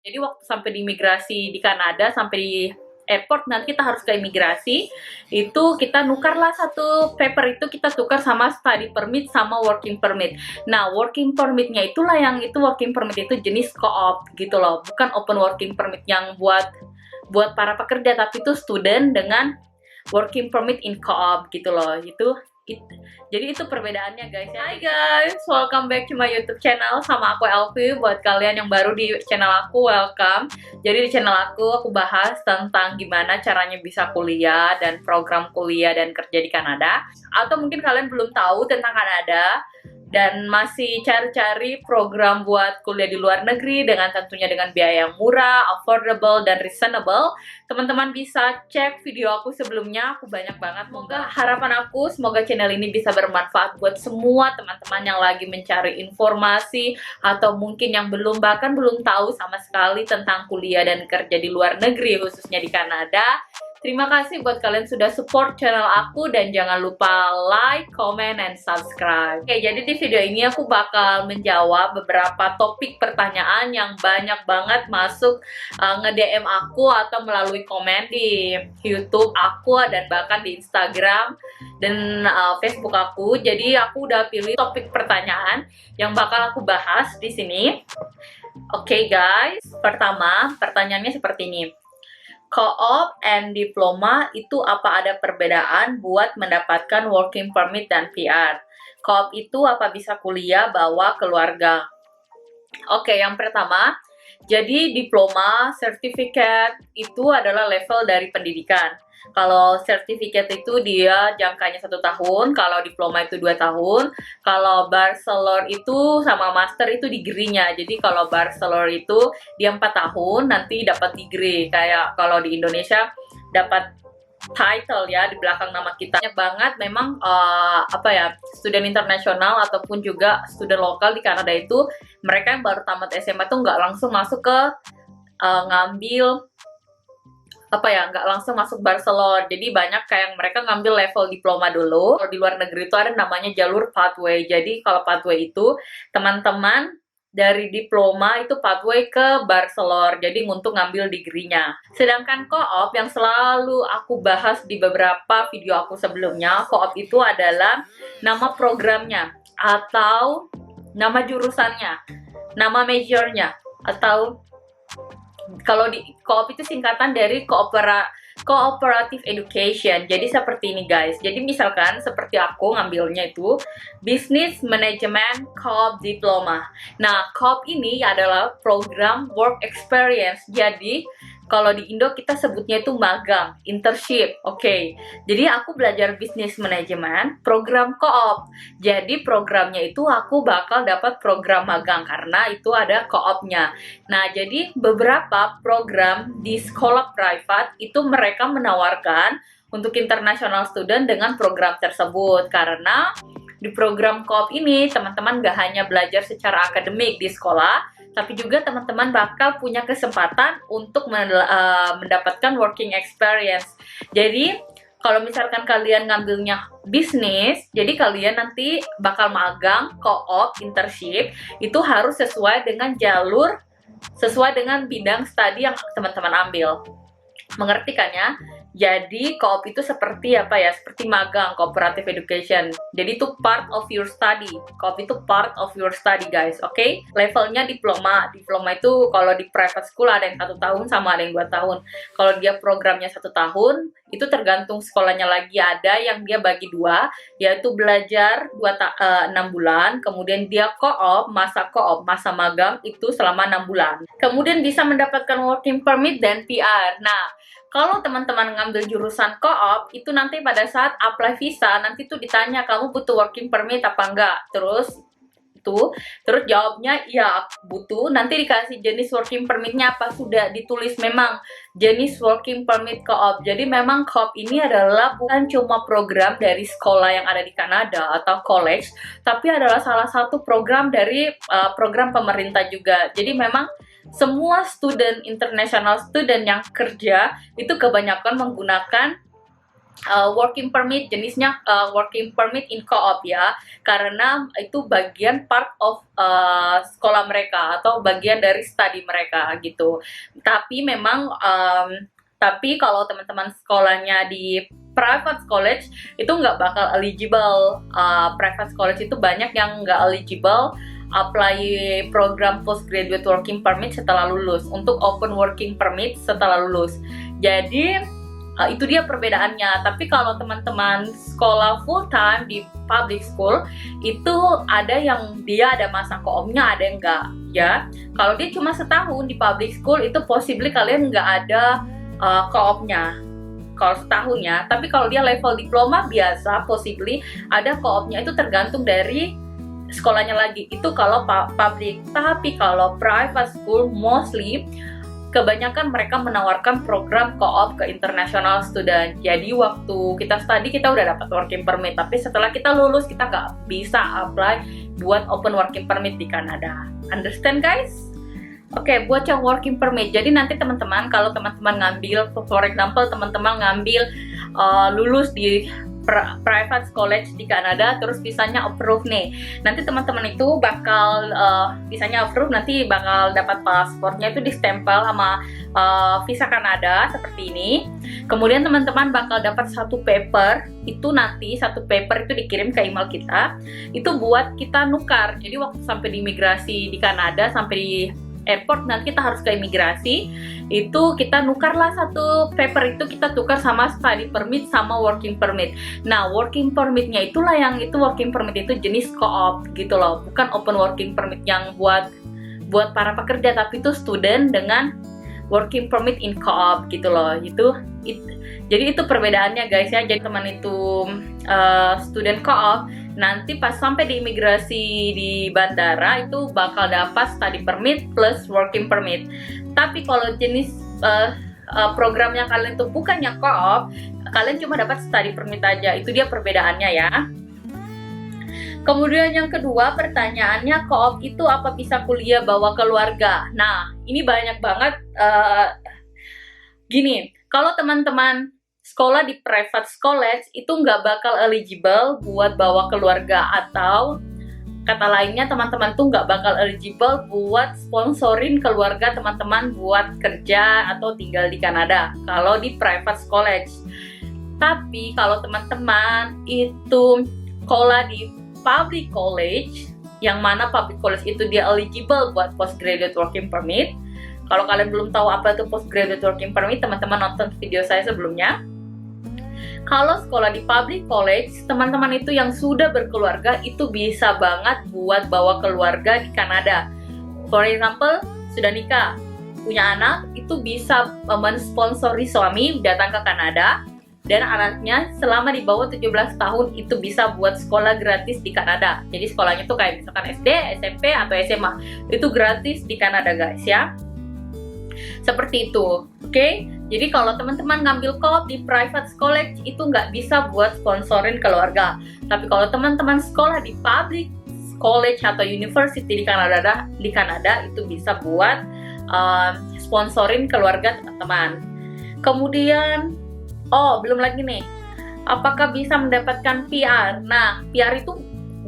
Jadi waktu sampai di imigrasi di Kanada, sampai di airport nanti kita harus ke imigrasi, itu kita nukarlah satu paper itu kita tukar sama study permit sama working permit. Nah, working permitnya itulah yang itu working permit itu jenis co-op gitu loh, bukan open working permit yang buat para pekerja, tapi itu student dengan working permit in co-op gitu loh. Jadi itu perbedaannya guys. Hai guys, welcome back to my YouTube channel sama aku Elvi. Buat kalian yang baru di channel aku, welcome. Jadi di channel aku bahas tentang gimana caranya bisa kuliah dan program kuliah dan kerja di Kanada. Atau mungkin kalian belum tahu tentang Kanada dan masih cari-cari program buat kuliah di luar negeri dengan tentunya dengan biaya yang murah, affordable, dan reasonable. Teman-teman bisa cek video aku sebelumnya, aku banyak banget. Semoga channel ini bisa bermanfaat buat semua teman-teman yang lagi mencari informasi atau mungkin yang bahkan belum tahu sama sekali tentang kuliah dan kerja di luar negeri, khususnya di Kanada. Terima kasih buat kalian sudah support channel aku dan jangan lupa like, comment, and subscribe. Oke, jadi di video ini aku bakal menjawab beberapa topik pertanyaan yang banyak banget masuk nge-DM aku atau melalui komen di YouTube aku dan bahkan di Instagram dan Facebook aku. Jadi aku udah pilih topik pertanyaan yang bakal aku bahas di sini. Oke guys, pertama pertanyaannya seperti ini. Co-op and diploma itu apa ada perbedaan buat mendapatkan working permit dan PR? Co-op itu apa bisa kuliah bawa keluarga? Oke, yang pertama, jadi diploma, sertifikat itu adalah level dari pendidikan. Kalau sertifikat itu dia jangkanya 1 tahun, kalau diploma itu 2 tahun, kalau bachelor itu sama master itu degree-nya. Jadi kalau bachelor itu dia 4 tahun, nanti dapat degree. Kayak kalau di Indonesia dapat title ya di belakang nama kita. Banyak banget memang student internasional ataupun juga student lokal di Kanada itu mereka yang baru tamat SMA tuh nggak langsung masuk ke nggak langsung masuk bachelor. Jadi banyak kayak mereka ngambil level diploma dulu. Kalau di luar negeri itu ada namanya jalur pathway. Jadi kalau pathway itu teman-teman dari diploma itu pathway ke bachelor, jadi untuk ngambil degree-nya. Sedangkan co-op yang selalu aku bahas di beberapa video aku sebelumnya, co-op itu adalah nama programnya atau nama jurusannya, nama majornya, atau kalau di co-op itu singkatan dari cooperative education. Jadi seperti ini guys. Jadi misalkan seperti aku ngambilnya itu Business Management Co-op Diploma. Nah, co-op ini adalah program work experience. Jadi kalau di Indo kita sebutnya itu magang, internship. Oke. Jadi aku belajar business management, program co-op. Jadi programnya itu aku bakal dapat program magang karena itu ada co-opnya. Nah, jadi beberapa program di sekolah private itu mereka menawarkan untuk international student dengan program tersebut karena di program co-op ini teman-teman gak hanya belajar secara akademik di sekolah, tapi juga teman-teman bakal punya kesempatan untuk mendapatkan working experience. Jadi kalau misalkan kalian ngambilnya bisnis, jadi kalian nanti bakal magang, co-op, internship, itu harus sesuai dengan jalur, sesuai dengan bidang studi yang teman-teman ambil. Mengerti kan ya? Jadi co-op itu seperti seperti magang, cooperative education. Jadi itu part of your study. Co-op itu part of your study guys, oke? Levelnya diploma. Diploma itu kalau di private school ada yang 1 tahun sama ada yang 2 tahun. Kalau dia programnya 1 tahun, itu tergantung sekolahnya lagi. Ada yang dia bagi 2, yaitu belajar 6 bulan, kemudian dia co-op, masa magang itu selama 6 bulan. Kemudian bisa mendapatkan working permit dan PR. Nah, kalau teman-teman ngambil jurusan co-op, itu nanti pada saat apply visa, nanti tuh ditanya, kamu butuh working permit apa enggak? Terus jawabnya, ya butuh, nanti dikasih jenis working permitnya apa, sudah ditulis memang jenis working permit co-op. Jadi memang co-op ini adalah bukan cuma program dari sekolah yang ada di Kanada atau college, tapi adalah salah satu program dari program pemerintah juga. Jadi memang semua international student yang kerja itu kebanyakan menggunakan working permit, jenisnya working permit in co-op ya, karena itu bagian part of sekolah mereka atau bagian dari studi mereka gitu. Tapi memang tapi kalau teman-teman sekolahnya di private college itu nggak bakal eligible. Private college itu banyak yang nggak eligible apply program postgraduate working permit setelah lulus, untuk open working permit setelah lulus. Jadi itu dia perbedaannya. Tapi kalau teman-teman sekolah full time di public school itu ada yang dia ada masa co-opnya, ada yang enggak ya. Kalau dia cuma setahun di public school itu possibly kalian nggak ada co-opnya kalau setahun ya. Tapi kalau dia level diploma biasa possibly ada co-opnya, itu tergantung dari sekolahnya lagi. Itu kalau public. Tapi kalau private school mostly kebanyakan mereka menawarkan program co-op ke international student. Jadi waktu kita study kita udah dapat working permit, tapi setelah kita lulus kita nggak bisa apply buat open working permit di Kanada. Understand guys? Oke, buat yang working permit. Jadi nanti teman-teman kalau teman-teman ngambil, for example teman-teman ngambil lulus di private college di Kanada, terus visanya approve nih. Nanti teman-teman itu bakal visanya approve, nanti bakal dapat paspornya itu distempel sama visa Kanada seperti ini. Kemudian teman-teman bakal dapat satu paper, itu nanti satu paper itu dikirim ke email kita. Itu buat kita nukar. Jadi waktu sampai di imigrasi di Kanada, sampai di airport nanti kita harus ke imigrasi, itu kita nukarlah satu paper itu kita tukar sama study permit sama working permit. Nah working permitnya itulah yang itu working permit itu jenis co-op gitu loh, bukan open working permit yang buat para pekerja, tapi itu student dengan working permit in co-op gitu loh. Jadi itu perbedaannya guys ya. Jadi teman itu student co-op, nanti pas sampai di imigrasi di bandara itu bakal dapat study permit plus working permit. Tapi kalau jenis programnya kalian itu bukannya co-op, kalian cuma dapat study permit aja. Itu dia perbedaannya ya. Kemudian yang kedua pertanyaannya, co-op itu apa bisa kuliah bawa keluarga? Nah ini banyak banget gini, kalau teman-teman sekolah di private college itu nggak bakal eligible buat bawa keluarga, atau kata lainnya teman-teman tuh nggak bakal eligible buat sponsorin keluarga teman-teman buat kerja atau tinggal di Kanada kalau di private college. Tapi kalau teman-teman itu sekolah di public college, yang mana public college itu dia eligible buat postgraduate working permit. Kalau kalian belum tahu apa itu postgraduate working permit, teman-teman nonton video saya sebelumnya. Kalau sekolah di public college, teman-teman itu yang sudah berkeluarga itu bisa banget buat bawa keluarga di Kanada. For example, sudah nikah, punya anak, itu bisa mensponsori suami datang ke Kanada, dan anaknya selama di bawah 17 tahun itu bisa buat sekolah gratis di Kanada. Jadi sekolahnya tuh kayak misalkan SD, SMP, atau SMA, itu gratis di Kanada guys ya. Seperti itu, oke? Jadi kalau teman-teman ngambil co-op di private college itu nggak bisa buat sponsorin keluarga. Tapi kalau teman-teman sekolah di public college atau university di Kanada itu bisa buat sponsorin keluarga teman-teman. Kemudian, belum lagi nih, apakah bisa mendapatkan PR? Nah, PR itu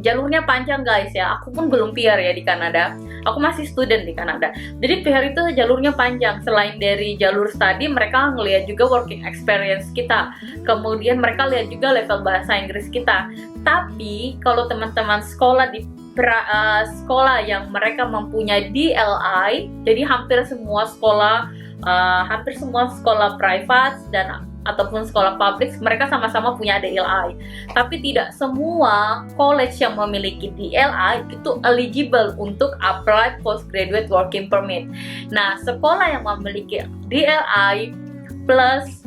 jalurnya panjang guys ya. Aku pun belum PR ya di Kanada. Aku masih student di Kanada. Jadi PR itu jalurnya panjang. Selain dari jalur study, mereka ngelihat juga working experience kita. Kemudian mereka lihat juga level bahasa Inggris kita. Tapi kalau teman-teman sekolah di sekolah yang mereka mempunyai DLI, jadi hampir semua sekolah private dan ataupun sekolah publik mereka sama-sama punya DLI. Tapi tidak semua college yang memiliki DLI itu eligible untuk apply postgraduate working permit. Nah, sekolah yang memiliki DLI plus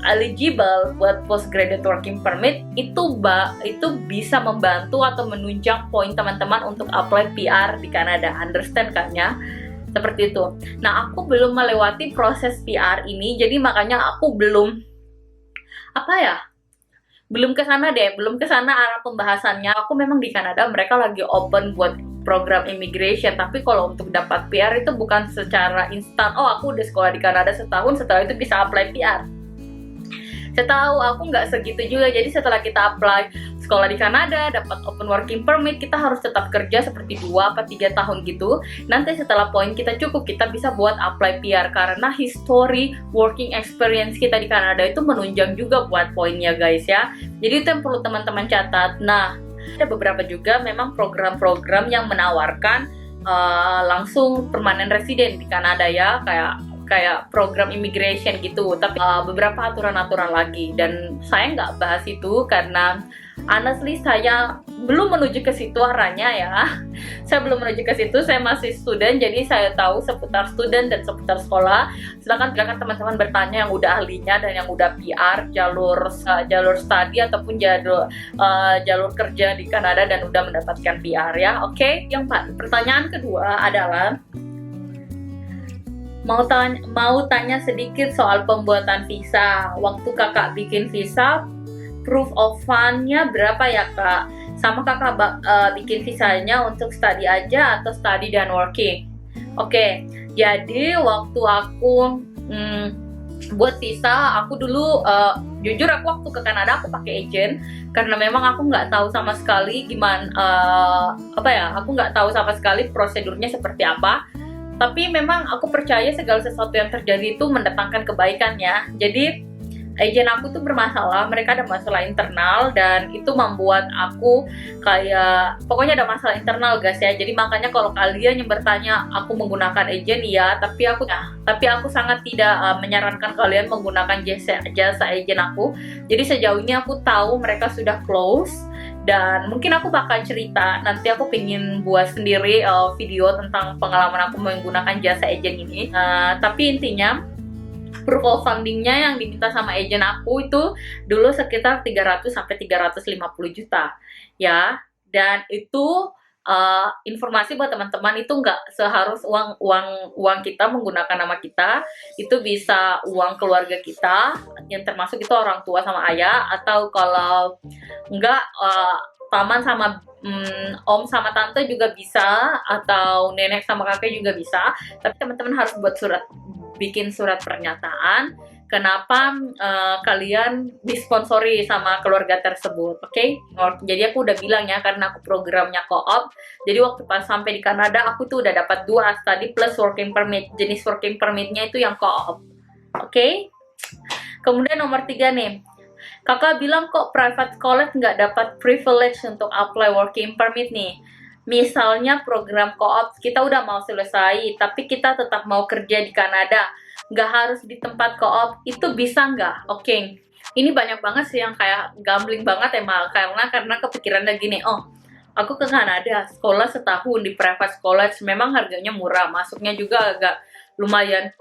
eligible buat postgraduate working permit itu bisa membantu atau menunjang poin teman-teman untuk apply PR di Kanada. Understand kan ya? Seperti itu. Nah, aku belum melewati proses PR ini, jadi makanya aku belum ke sana deh, belum ke sana arah pembahasannya. Aku memang di Kanada mereka lagi open buat program immigration, tapi kalau untuk dapat PR itu bukan secara instan. Aku udah sekolah di Kanada setahun, setelah itu bisa apply PR. Saya tahu aku nggak segitu juga, jadi setelah kita apply sekolah di Kanada, dapat open working permit, kita harus tetap kerja seperti 2 atau 3 tahun gitu. Nanti setelah poin kita cukup, kita bisa buat apply PR, karena history working experience kita di Kanada itu menunjang juga buat poinnya guys ya. Jadi itu yang perlu teman-teman catat. Nah, ada beberapa juga memang program-program yang menawarkan langsung permanent resident di Kanada ya, kayak program immigration gitu, tapi beberapa aturan-aturan lagi, dan saya nggak bahas itu karena honestly saya belum menuju ke situ arahnya ya. Saya belum menuju ke situ, saya masih student, jadi saya tahu seputar student dan seputar sekolah. Silakan teman-teman bertanya yang udah ahlinya dan yang udah PR, jalur study ataupun jalur kerja di Kanada dan udah mendapatkan PR ya. Oke, yang pertanyaan kedua adalah mau tanya sedikit soal pembuatan visa. Waktu kakak bikin visa, proof of fund-nya berapa ya kak? Sama kakak bikin visanya untuk study aja atau study dan working? Oke, jadi waktu aku buat visa, aku dulu jujur aku waktu ke Kanada aku pakai agent, karena memang aku nggak tahu sama sekali gimana aku nggak tahu sama sekali prosedurnya seperti apa. Tapi memang aku percaya segala sesuatu yang terjadi itu mendatangkan kebaikan ya. Jadi agent aku tuh bermasalah, mereka ada masalah internal, dan itu membuat aku pokoknya ada masalah internal guys ya. Jadi makanya kalau kalian yang bertanya aku menggunakan agent ya, tapi aku sangat tidak menyarankan kalian menggunakan jasa agent aku. Jadi sejauh ini aku tahu mereka sudah close, dan mungkin aku bakal cerita, nanti aku pengen buat sendiri video tentang pengalaman aku menggunakan jasa agent ini. Tapi intinya proof of fundingnya yang diminta sama agent aku itu dulu sekitar 300 sampai 350 juta ya. Dan itu informasi buat teman-teman, itu nggak seharus uang kita menggunakan nama kita, itu bisa uang keluarga kita yang termasuk itu orang tua sama ayah, atau kalau nggak paman sama om sama tante juga bisa, atau nenek sama kakek juga bisa. Tapi teman-teman harus bikin surat pernyataan kenapa kalian disponsori sama keluarga tersebut, oke? Jadi aku udah bilang ya, karena aku programnya co-op, jadi waktu pas sampai di Kanada aku tuh udah dapat 2 study plus working permit. Jenis working permitnya itu yang co-op, oke? Kemudian nomor 3 nih, kakak bilang kok private college nggak dapat privilege untuk apply working permit nih. Misalnya program co-op kita udah mau selesai, tapi kita tetap mau kerja di Kanada, nggak harus di tempat co-op, itu bisa nggak? Oke, ini banyak banget sih yang kayak gambling banget emang, karena kepikirannya gini, oh aku ke Kanada, sekolah setahun di private college, memang harganya murah, masuknya juga lumayan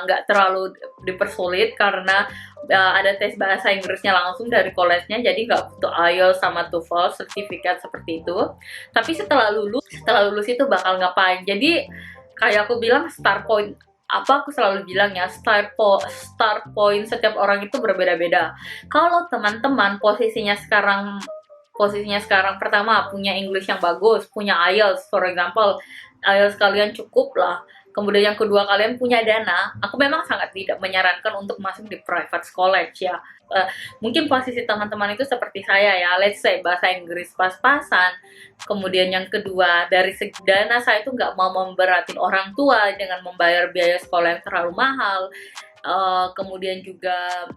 nggak terlalu dipersulit, karena ada tes bahasa Inggrisnya langsung dari college-nya, jadi nggak butuh IELTS sama TOEFL sertifikat seperti itu. Tapi setelah lulus itu bakal ngapain? Jadi kayak aku bilang, start point aku selalu bilang ya, start point setiap orang itu berbeda-beda. Kalau teman-teman posisinya sekarang pertama punya English yang bagus, punya IELTS for example, IELTS kalian cukup lah. Kemudian yang kedua, kalian punya dana, aku memang sangat tidak menyarankan untuk masuk di private college ya. Mungkin posisi teman-teman itu seperti saya ya, let's say bahasa Inggris pas-pasan. Kemudian yang kedua, dari segi dana saya itu nggak mau memberatin orang tua dengan membayar biaya sekolah yang terlalu mahal. Kemudian juga